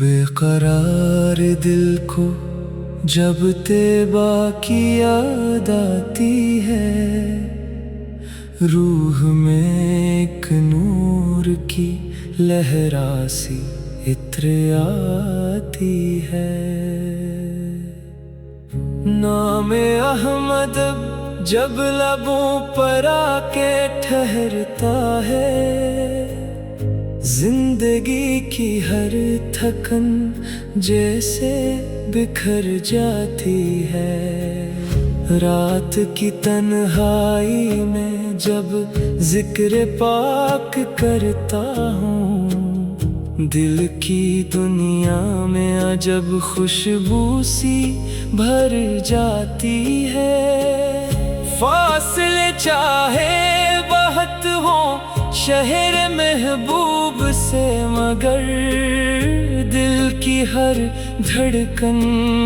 बेकरार दिल को जब तेबा की याद आती है, रूह में एक नूर की लहरा सी इत्र आती है। नाम अहमद जब लबों पर आके ठहरता है, जिंदगी की हर थकन जैसे बिखर जाती है। रात की तन्हाई में जब जिक्र पाक करता हूँ, दिल की दुनिया में अजब खुशबू सी भर जाती है। फासले चाहे बहुत हो शहर महबूब से, मगर दिल की हर धड़कन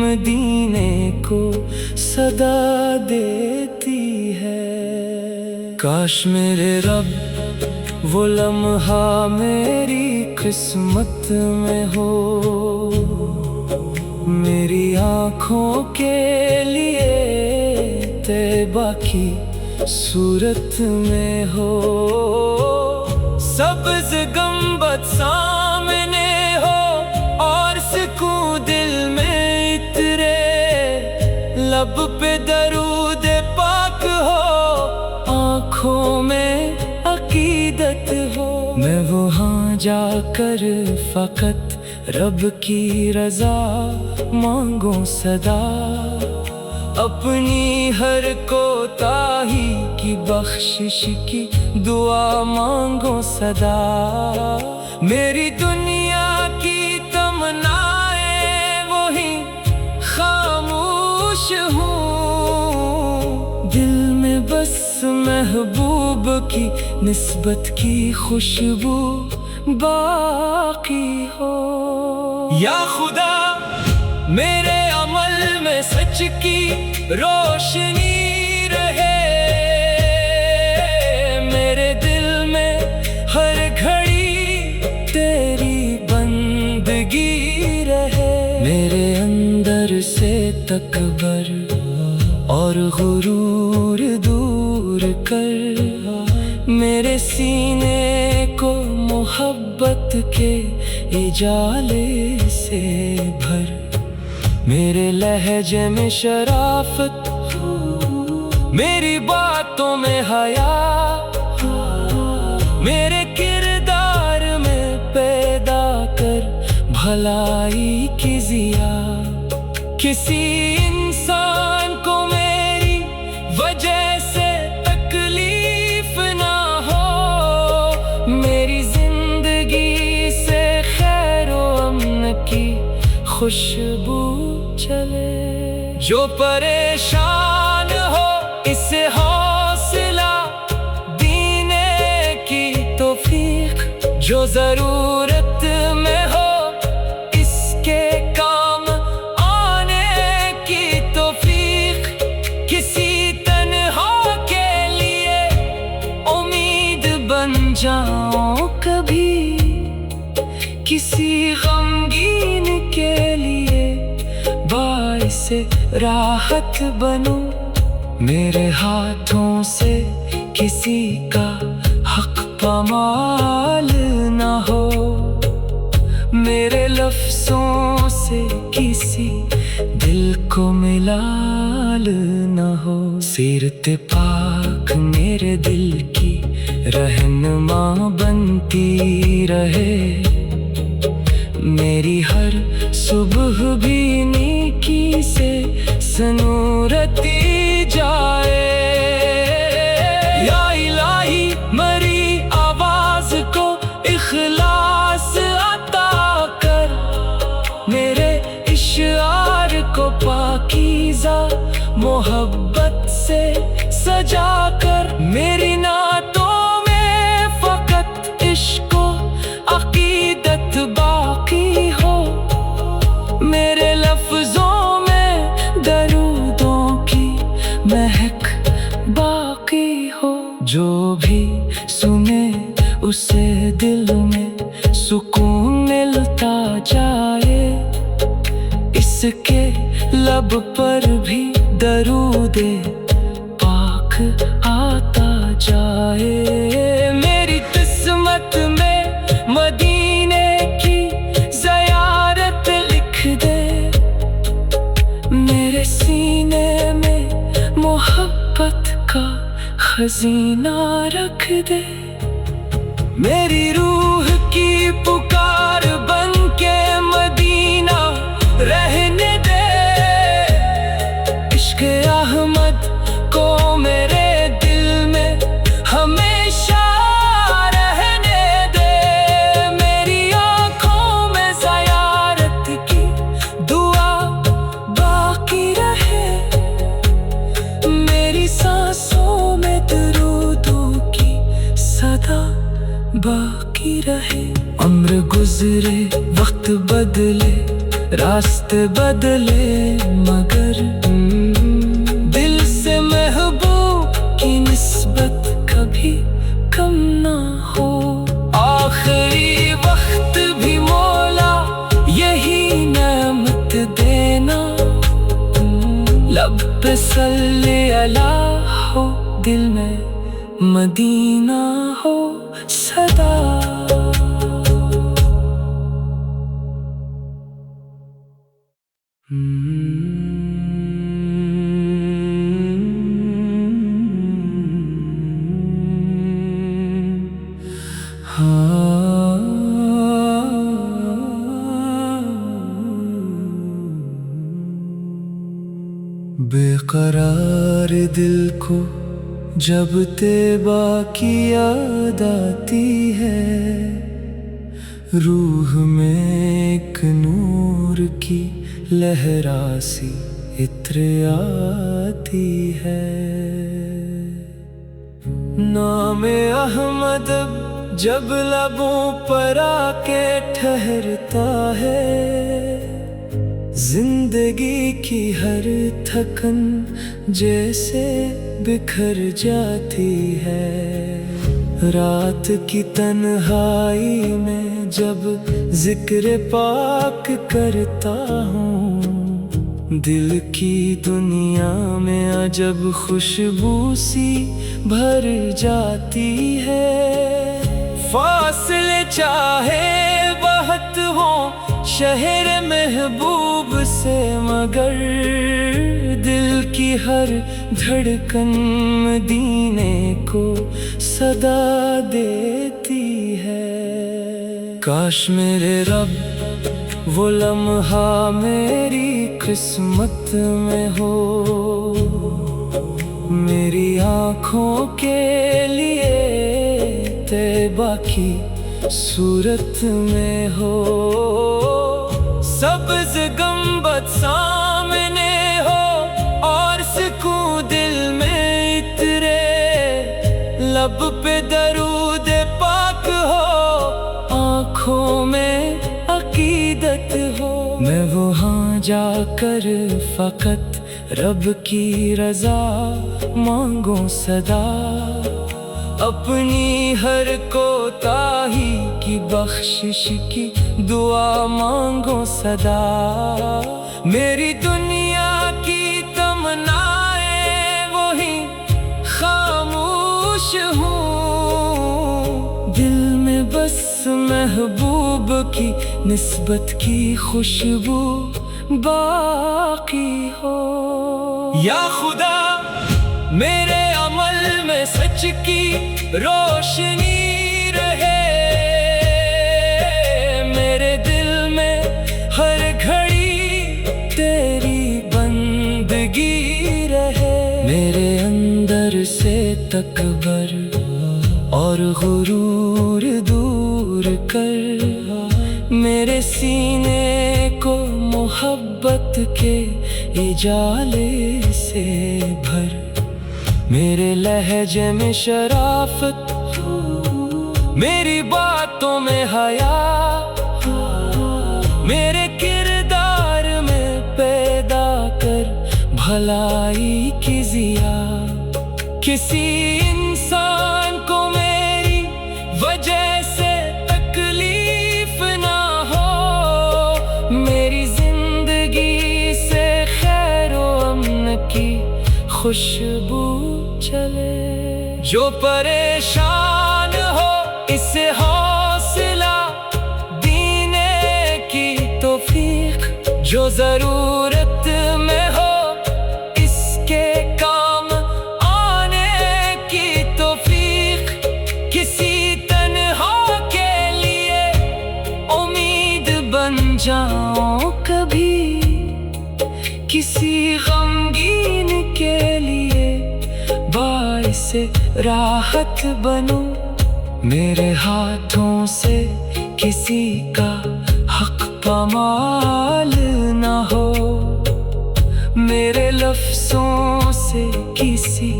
मदीने को सदा देती है। काश मेरे रब वो लम्हा मेरी किस्मत में हो, मेरी आँखों के लिए तैबा की सूरत में हो। सब्ज़ गंबद सामने हो और सुकून दिल में इतरे, लब पे दरूद पाक हो, आँखों में अकीदत हो। मैं वहाँ जाकर फकत रब की रज़ा मांगूं सदा, अपनी हर कोताही की बख्शिश की दुआ मांगो सदा। मेरी दुनिया की तमन्नाएं वही खामोश हूँ, दिल में बस महबूब की निस्बत की खुशबू बाकी हो। या खुदा मेरे अमल में सच की रोशनी रहे, मेरे दिल में हर घड़ी तेरी बंदगी रहे। मेरे अंदर से तकबर और गुरूर दूर कर, मेरे सीने को मोहब्बत के इजाले से भर। मेरे लहजे में शराफत, मेरी बातों में हया, मेरे किरदार में पैदा कर भलाई की ज़िया। किसी इंसान को मेरी वजह से तकलीफ ना हो, मेरी जिंदगी से खैर व अमन की खुशबू चले। जो परेशान हो इसे हौसला देने की तौफीक, जो जरूरत में हो इसके काम आने की तौफीक। किसी तन्हा के लिए उम्मीद बन जाओ कभी, किसी गमगीन के लिए बाइसे राहत बनो। मेरे हाथों से किसी का हक पामाल ना हो, मेरे लफ्ज़ों से किसी दिल को मिलाल ना हो। सीरत पाक मेरे दिल की रहनुमा बनती रहे, मेरी हर सुबह भी नेकी से सनूरती जाए। या इलाही मरी आवाज को इखलास अता कर, मेरे इशार को पाकीज़ा मोहब्बत से सजा कर। मेरी नातों में फकत इश्क़ को अक़ीदत लब पर भी दरूदे पाक आता जाए। मेरी किस्मत में मदीने की ज़ियारत लिख दे, मेरे सीने में मोहब्बत का खजीना रख दे। मेरी रूह की पुकार बन के मदीना रहने दे, इश्क़ अहमद को मेरे दिल में हमेशा रहने दे। मेरी आँखों में ज़ियारत की दुआ बाकी रहे, मेरी सांसों में दरूदों की सदा बाकी रहे। उम्र गुजरे वक्त बदले रास्ते बदले, मगर दिल से महबूब की निस्बत कभी कम ना हो। आखिरी वक्त भी मौला यही नेमत देना, लब पे सल्ले अला हो, दिल में मदीना हो सदा। बेकरार दिल को जब तैबा की याद आती है, रूह में एक नूर की लहरा सी इत्र आती है। नाम अहमद जब लबों पर आके ठहरता है, जिंदगी की हर थकन जैसे बिखर जाती है। रात की तन्हाई में जब जिक्र पाक करता हूँ, दिल की दुनिया में अजब खुशबू सी भर जाती है। फासले चाहे बहुत हो शहर महबूब से, मगर दिल की हर धड़कन मदीने को सदा देती है। काश मेरे रब वो लम्हा मेरी किस्मत में हो, मेरी आँखों के लिए तैबा की सूरत में हो। सब्ज़ गंबद सामने हो और सुकून दिल में इतरे, लब पे दरूद पाक हो, आँखों में अकीदत हो। मैं वहाँ जाकर फ़कत रब की रज़ा मांगूं सदा, अपनी हर कोताही की बख्शिश की दुआ मांगो सदा। मेरी दुनिया की तमन्नाएं वही खामोश हूँ, दिल में बस महबूब की निस्बत की खुशबू बाकी हो। या खुदा मेरे अमल में सच की रोशनी रहे, मेरे दिल में हर घड़ी तेरी बंदगी रहे। मेरे अंदर से तकबर और गुरूर दूर कर, मेरे सीने को मोहब्बत के इजाले से भर। मेरे लहजे में शराफत, मेरी बातों में हया, मेरे किरदार में पैदा कर भलाई की ज़िया। किसी इंसान को मेरी वजह से तकलीफ ना हो, मेरी जिंदगी से खैर خوشبو چلے. جو پریشان ہو اسے حوصلہ دینے کی توفیق, جو ضرورت میں ہو اس کے کام آنے کی توفیق, کسی تنہا کے لیے امید بن جاؤں کبھی, کسی غمگین کے لیے باعث راحت بنوں. میرے ہاتھوں سے کسی کا حق پامال نہ ہو, میرے لفظوں سے کسی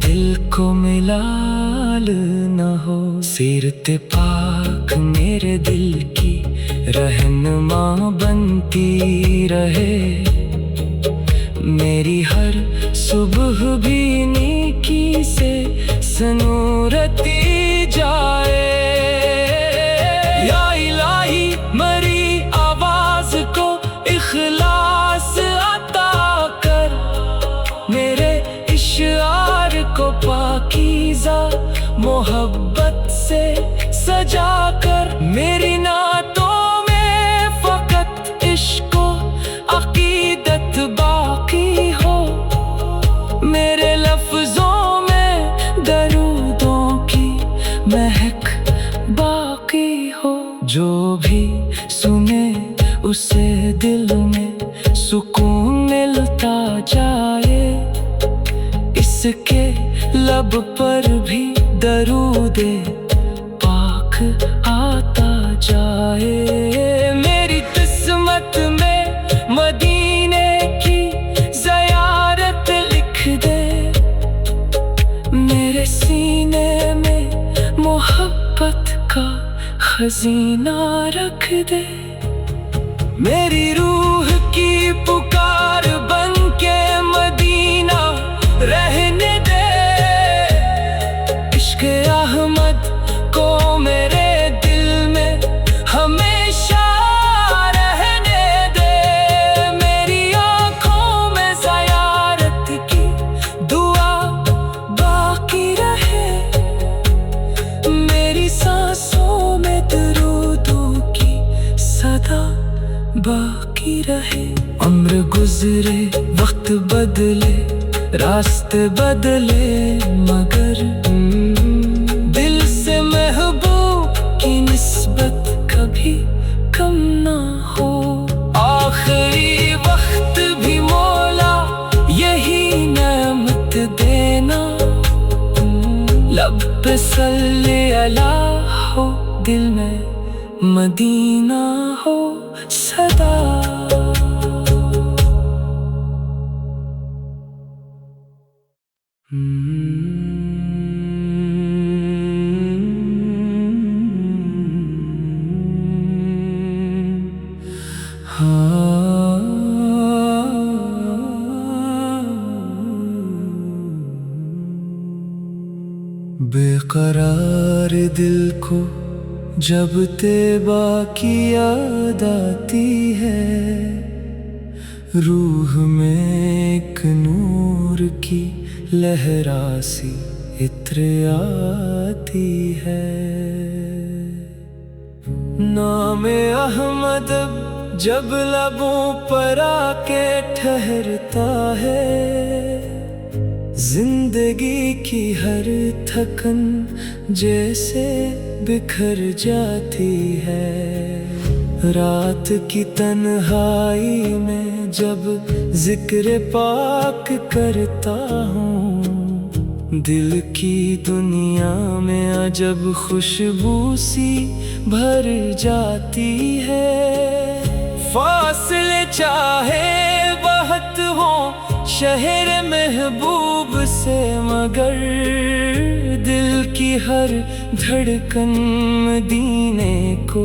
دل کو ملال نہ ہو. سیرت پاک میرے دل کی رہنما بنتی رہے, میری ہر صبح بھی نیکی سے سنورتی جائے. یا الہی مری آواز کو اخلاص عطا کر, میرے اشعار کو پاکیزہ محبت سے سجا کر. میری نعتوں میں فقط عشق و عقیدت باقی ہو, میرے لفظوں میں درودوں کی مہک باقی ہو. جو بھی سنے اسے دل میں سکون ملتا جائے, اس کے لب پر بھی درود پاک آتا جائے. میری قسمت میں مدینے کی زیارت لکھ دے, میرے سینے میں محبت کا خزینہ رکھ دے. میری روح کی پکار بن کے مدینہ رہنے دے, عشق احمد کو میرے دل میں ہمیشہ رہنے دے. میری آنکھوں میں زیارت کی دعا باقی رہے, میری سانسوں میں درودوں کی صدا باقی رہے. عمر گزرے وقت بدلے راستے بدلے, مگر دل سے محبوب کی نسبت کبھی کم نہ ہو. آخری وقت بھی مولا یہی نعمت دینا, لب پہ صلی اللہ ہو, دل میں مدینہ ہو سدا. بے قرار دل کو جب طیبہ کی یاد آتی ہے, روح میں ایک نور کی لہرا سی عطر آتی ہے. نام احمد جب لبوں پر آ کے ٹھہرتا ہے, زندگی کی ہر تھکن جیسے بکھر جاتی ہے. رات کی تنہائی میں جب ذکر پاک کرتا ہوں, دل کی دنیا میں عجب خوشبو سی بھر جاتی ہے. فاصلے چاہے بہت ہوں شہر محبوب سے, مگر دل کی ہر دھڑکن مدینے کو